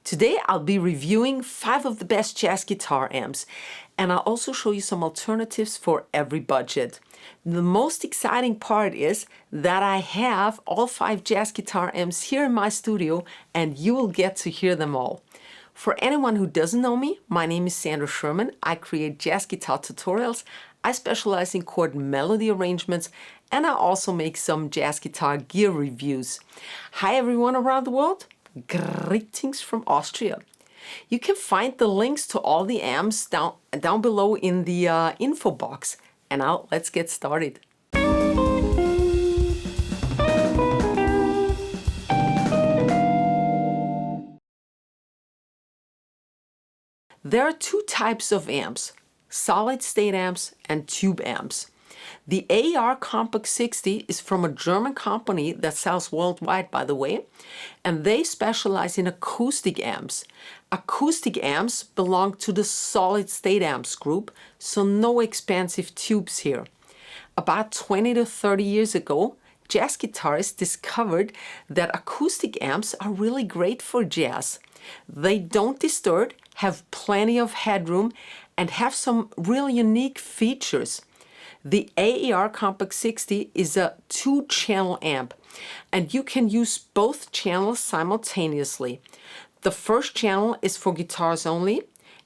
Today I'll be reviewing 5 of the best jazz guitar amps, and I'll also show you some alternatives for every budget. The most exciting part is that I have all 5 jazz guitar amps here in my studio, and you will get to hear them all. For anyone who doesn't know me, my name is Sandra Sherman. I create jazz guitar tutorials. I specialize in chord melody arrangements, and I also make some jazz guitar gear reviews. Hi everyone around the world. Greetings from Austria. You can find the links to all the amps down below in the info box. And now let's get started. There are 2 types of amps, solid state amps and tube amps. The AER Compact 60 is from a German company that sells worldwide, by the way, and they specialize in acoustic amps. Acoustic amps belong to the solid state amps group, so no expensive tubes here. About 20 to 30 years ago, jazz guitarists discovered that acoustic amps are really great for jazz. They don't distort, have plenty of headroom, and have some really unique features. The AER Compact 60 is a 2-channel amp, and you can use both channels simultaneously. The first channel is for guitars only,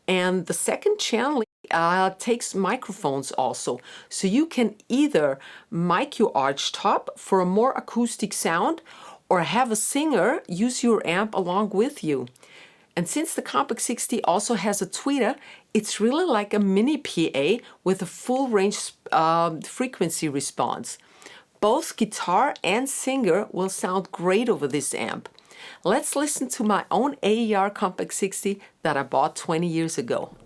and the second channel takes microphones also. So you can either mic your arch top for a more acoustic sound, or have a singer use your amp along with you. And since the Compact 60 also has a tweeter, it's really like a mini PA with a full range frequency response. Both guitar and singer will sound great over this amp. Let's listen to my own AER Compact 60 that I bought 20 years ago.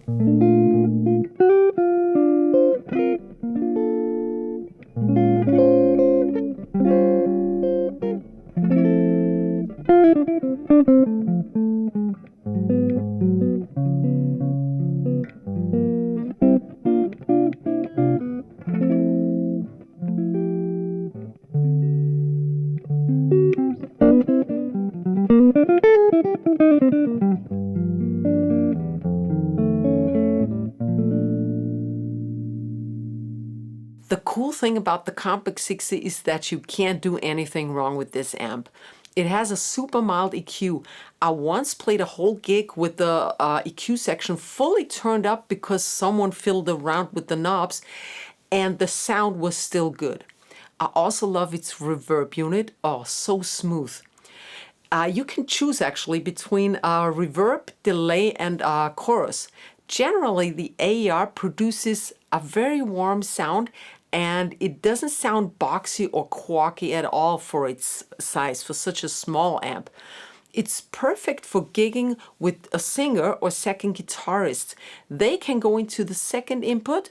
The cool thing about the Compact 60 is that you can't do anything wrong with this amp. It has a super mild EQ. I once played a whole gig with the EQ section fully turned up because someone fiddled around with the knobs, and the sound was still good. I also love its reverb unit. Oh, so smooth. You can choose actually between reverb, delay, and chorus. Generally, the AER produces a very warm sound, and it doesn't sound boxy or quirky at all for its size, for such a small amp. It's perfect for gigging with a singer or second guitarist. They can go into the second input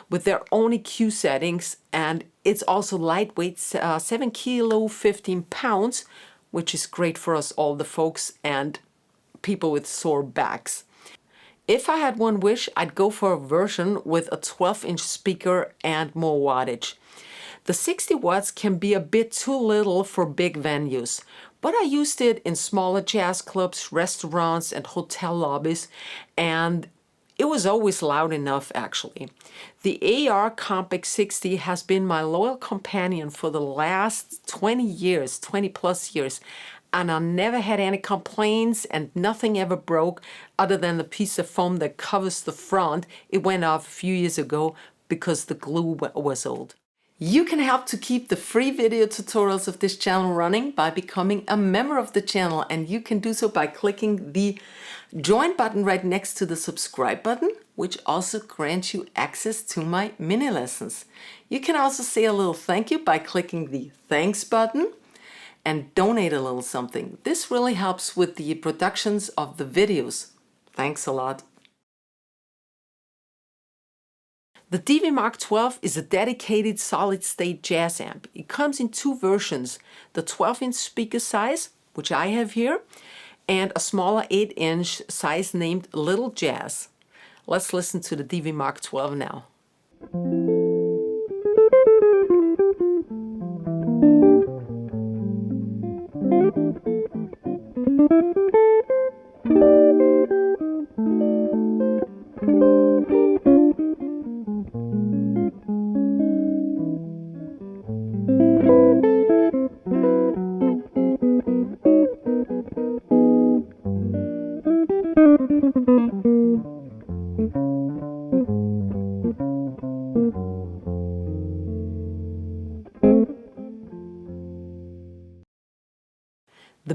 with their own EQ settings, and it's also lightweight, 7 kilo, 15 pounds, which is great for us all the folks and people with sore backs. If I had one wish, I'd go for a version with a 12-inch speaker and more wattage. The 60 watts can be a bit too little for big venues, but I used it in smaller jazz clubs, restaurants, and hotel lobbies, and it was always loud enough actually. The AER Compact 60 has been my loyal companion for the last 20 years, 20 plus years. And I never had any complaints, and nothing ever broke other than the piece of foam that covers the front. It went off a few years ago because the glue was old. You can help to keep the free video tutorials of this channel running by becoming a member of the channel, and you can do so by clicking the join button right next to the subscribe button, which also grants you access to my mini lessons. You can also say a little thank you by clicking the thanks button and donate a little something. This really helps with the productions of the videos. Thanks a lot. The DV Mark 12 is a dedicated solid-state jazz amp. It comes in 2 versions, the 12-inch speaker size, which I have here, and a smaller 8-inch size named Little Jazz. Let's listen to the DV Mark 12 now. Thank you. The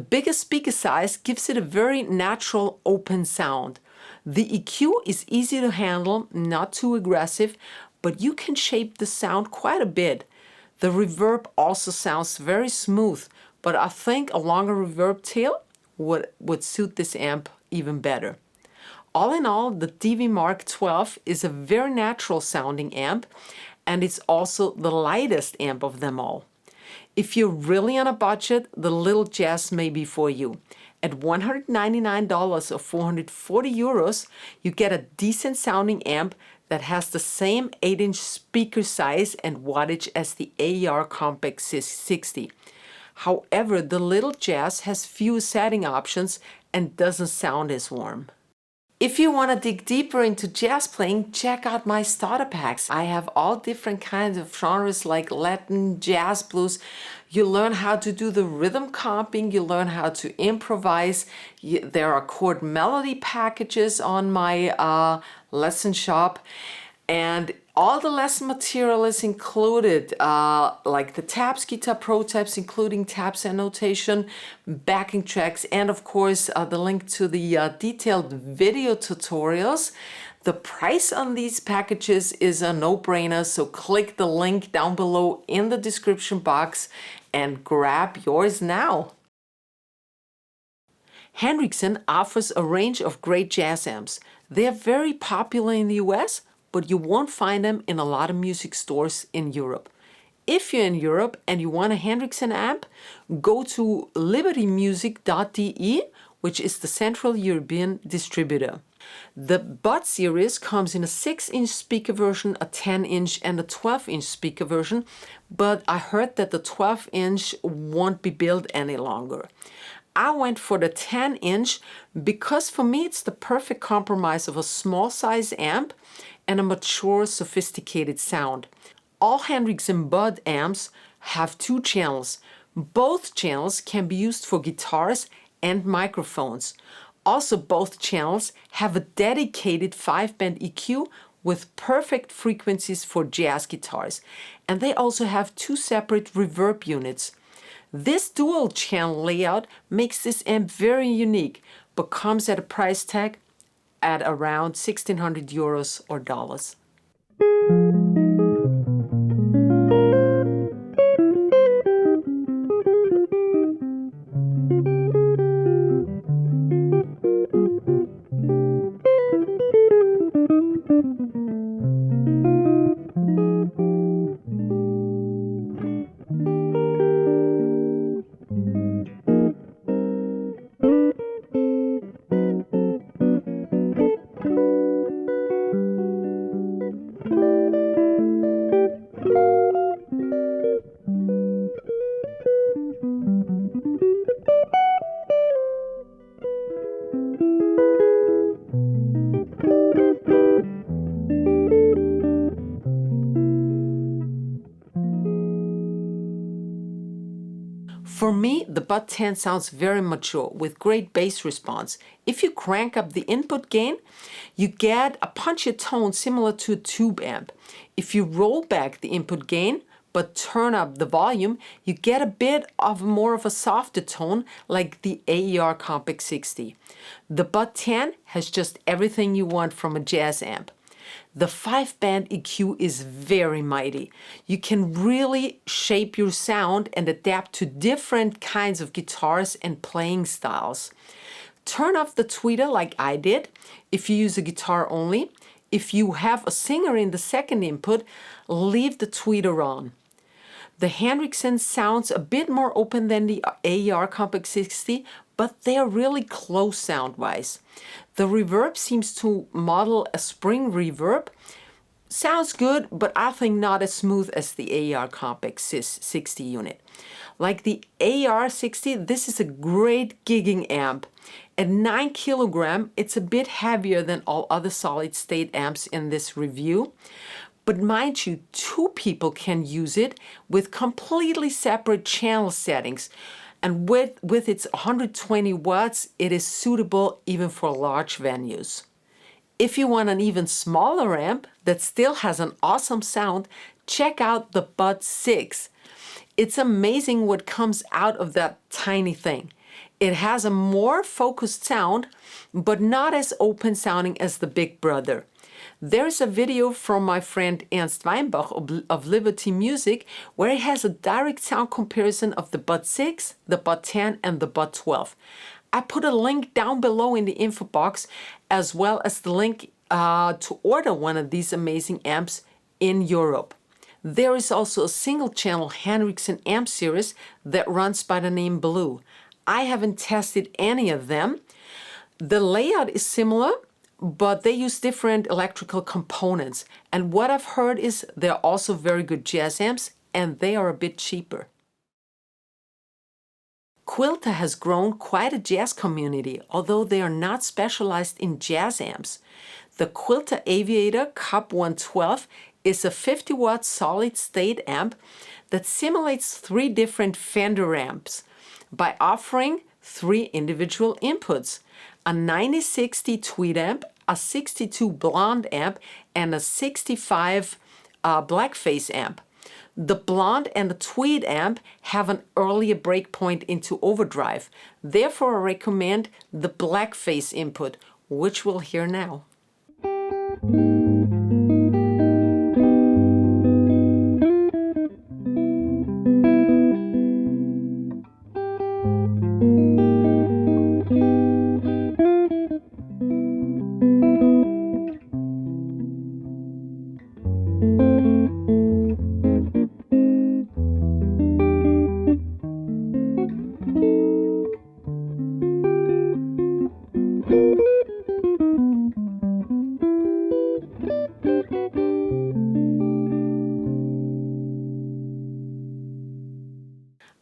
bigger speaker size gives it a very natural open sound. The EQ is easy to handle, not too aggressive, but you can shape the sound quite a bit. The reverb also sounds very smooth, but I think a longer reverb tail would suit this amp even better. All in all, the DV Mark 12 is a very natural sounding amp, and it's also the lightest amp of them all. If you're really on a budget, the little Jazz may be for you. At $199 or 440 euros, you get a decent sounding amp that has the same 8-inch speaker size and wattage as the AER Compact 60. However, the little Jazz has fewer setting options and doesn't sound as warm. If you want to dig deeper into jazz playing, check out my starter packs. I have all different kinds of genres like Latin, jazz, blues. You learn how to do the rhythm comping, you learn how to improvise. There are chord melody packages on my lesson shop. And all the lesson material is included, like the tabs, guitar pro tabs, including tabs and notation, backing tracks, and of course the link to the detailed video tutorials. The price on these packages is a no-brainer, so click the link down below in the description box and grab yours now. Henriksen offers a range of great jazz amps. They are very popular in the US, but you won't find them in a lot of music stores in Europe. If you're in Europe and you want a Henriksen amp, go to libertymusic.de, which is the Central European distributor. The Bud series comes in a 6-inch speaker version, a 10-inch and a 12-inch speaker version, but I heard that the 12-inch won't be built any longer. I went for the 10-inch because for me it's the perfect compromise of a small size amp and a mature, sophisticated sound. All Henriksen Bud amps have 2 channels. Both channels can be used for guitars and microphones. Also, both channels have a dedicated 5-band EQ with perfect frequencies for jazz guitars. And they also have 2 separate reverb units. This dual channel layout makes this amp very unique, but comes at a price tag at around 1,600 euros or dollars. For me, the Bud 10 sounds very mature with great bass response. If you crank up the input gain, you get a punchier tone similar to a tube amp. If you roll back the input gain but turn up the volume, you get a bit of more of a softer tone like the AER Compact 60. The Bud 10 has just everything you want from a jazz amp. The 5-band EQ is very mighty. You can really shape your sound and adapt to different kinds of guitars and playing styles. Turn off the tweeter like I did if you use a guitar only. If you have a singer in the second input, leave the tweeter on. The Henriksen sounds a bit more open than the AER Compact 60, but they are really close sound-wise. The reverb seems to model a spring reverb. Sounds good, but I think not as smooth as the AER Compact 60 unit. Like the AER 60, this is a great gigging amp. At 9 kilogram, it's a bit heavier than all other solid-state amps in this review. But mind you, 2 people can use it with completely separate channel settings. And with its 120 watts, it is suitable even for large venues. If you want an even smaller amp that still has an awesome sound, check out the Bud 6. It's amazing what comes out of that tiny thing. It has a more focused sound, but not as open sounding as the big brother. There's a video from my friend Ernst Weinbach of Liberty Music where he has a direct sound comparison of the Bud 6, the Bud 10 and the Bud 12. I put a link down below in the info box, as well as the link to order one of these amazing amps in Europe. There is also a single channel Henriksen amp series that runs by the name Blue. I haven't tested any of them. The layout is similar, but they use different electrical components. And what I've heard is they're also very good jazz amps, and they are a bit cheaper. Quilter has grown quite a jazz community, although they are not specialized in jazz amps. The Quilter Aviator Cub 112 is a 50-watt solid-state amp that simulates 3 different Fender amps by offering 3 individual inputs: a 9060 tweed amp, a 62 blonde amp, and a 65 blackface amp. The blonde and the tweed amp have an earlier breakpoint into overdrive. Therefore, I recommend the blackface input, which we'll hear now.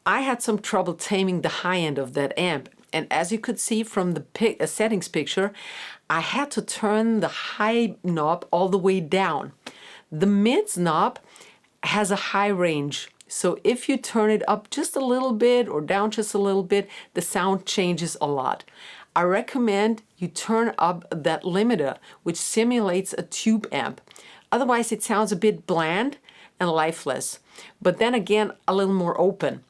I had some trouble taming the high end of that amp, and as you could see from the settings picture, I had to turn the high knob all the way down. The mids knob has a high range, so if you turn it up just a little bit or down just a little bit, the sound changes a lot. I recommend you turn up that limiter, which simulates a tube amp. Otherwise it sounds a bit bland and lifeless, but then again a little more open.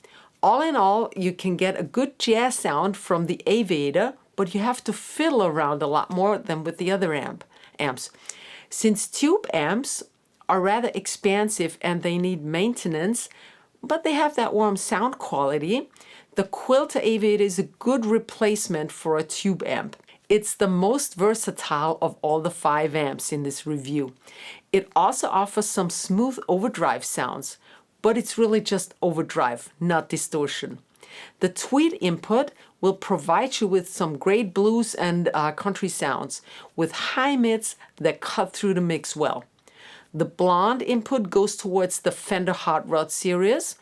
All in all, you can get a good jazz sound from the Aviator, but you have to fiddle around a lot more than with the other amps. Since tube amps are rather expansive and they need maintenance, but they have that warm sound quality, the Quilter Aviator is a good replacement for a tube amp. It's the most versatile of all the 5 amps in this review. It also offers some smooth overdrive sounds, but it's really just overdrive, not distortion. The tweed input will provide you with some great blues and country sounds with high mids that cut through the mix well. The blonde input goes towards the Fender Hot Rod series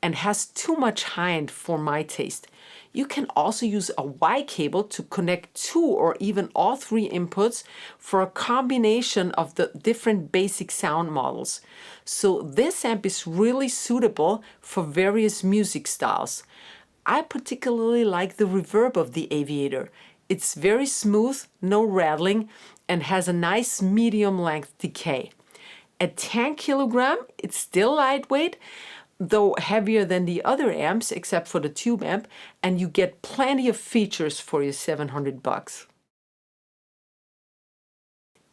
and has too much high end for my taste. You can also use a Y cable to connect 2 or even all 3 inputs for a combination of the different basic sound models. So this amp is really suitable for various music styles. I particularly like the reverb of the Aviator. It's very smooth, no rattling, and has a nice medium length decay. At 10 kilogram, it's still lightweight, though heavier than the other amps except for the tube amp, and you get plenty of features for your $700.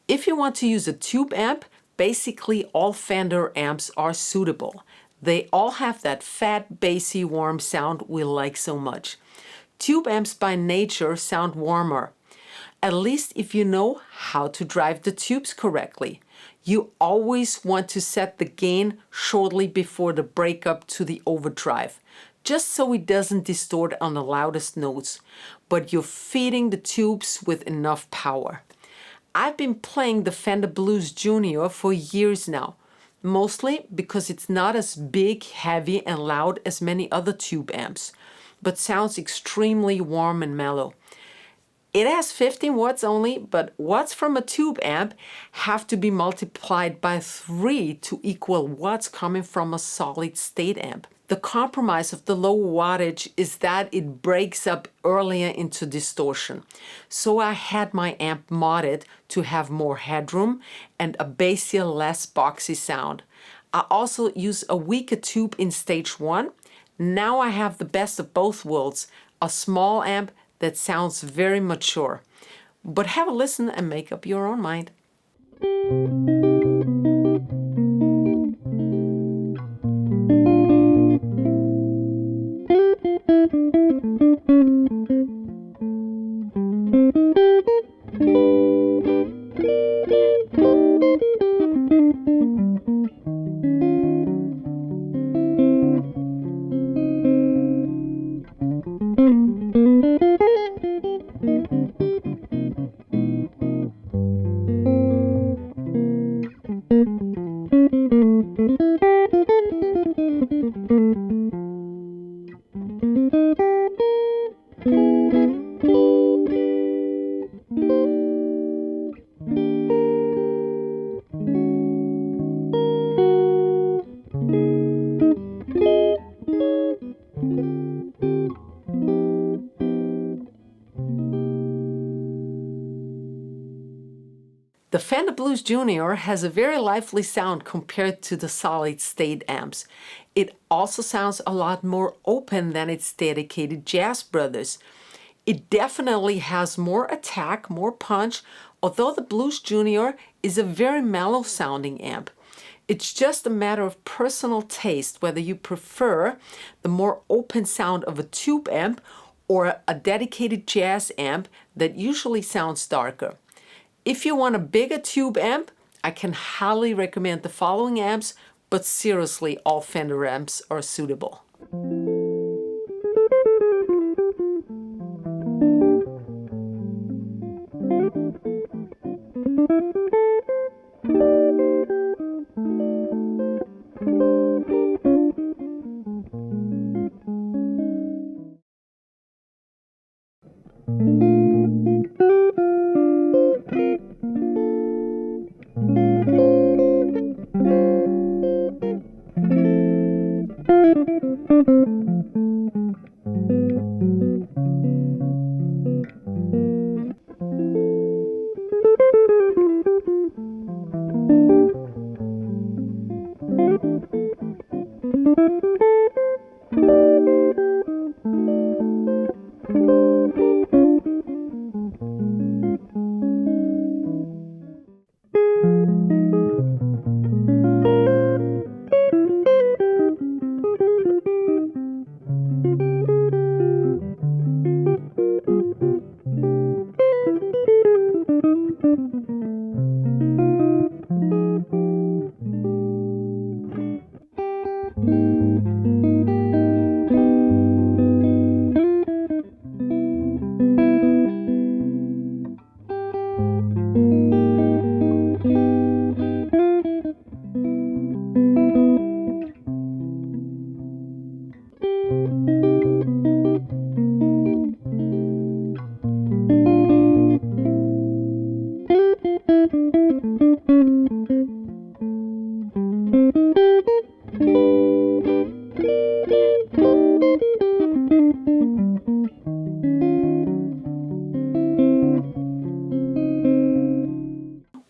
If you want to use a tube amp, basically all Fender amps are suitable. They all have that fat, bassy, warm sound we like so much. Tube amps by nature sound warmer, at least if you know how to drive the tubes correctly. You always want to set the gain shortly before the breakup to the overdrive, just so it doesn't distort on the loudest notes, but you're feeding the tubes with enough power. I've been playing the Fender Blues Jr for years now, mostly because it's not as big, heavy, and loud as many other tube amps, but sounds extremely warm and mellow. It has 15 watts only, but watts from a tube amp have to be multiplied by 3 to equal watts coming from a solid state amp. The The compromise of the low wattage is that it breaks up earlier into distortion. So I had my amp modded to have more headroom and a bassier, less boxy sound. I also use a weaker tube in stage 1. Now I have the best of both worlds, a small amp that sounds very mature. But have a listen and make up your own mind. The Fender Blues Jr. has a very lively sound compared to the solid-state amps. It also sounds a lot more open than its dedicated Jazz brothers. It definitely has more attack, more punch, although the Blues Jr. is a very mellow-sounding amp. It's just a matter of personal taste whether you prefer the more open sound of a tube amp or a dedicated Jazz amp that usually sounds darker. If you want a bigger tube amp, I can highly recommend the following amps, but seriously, all Fender amps are suitable.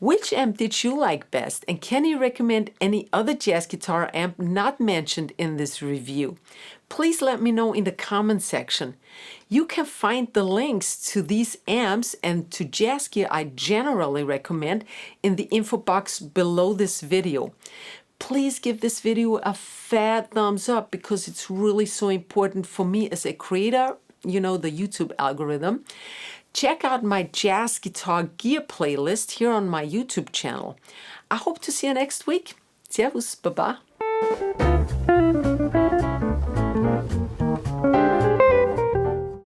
Which amp did you like best, and can you recommend any other jazz guitar amp not mentioned in this review? Please let me know in the comment section. You can find the links to these amps and to jazz gear I generally recommend in the info box below this video. Please give this video a fat thumbs up because it's really so important for me as a creator, you know, the YouTube algorithm. Check out my jazz guitar gear playlist here on my YouTube channel. I hope to see you next week. Servus, baba.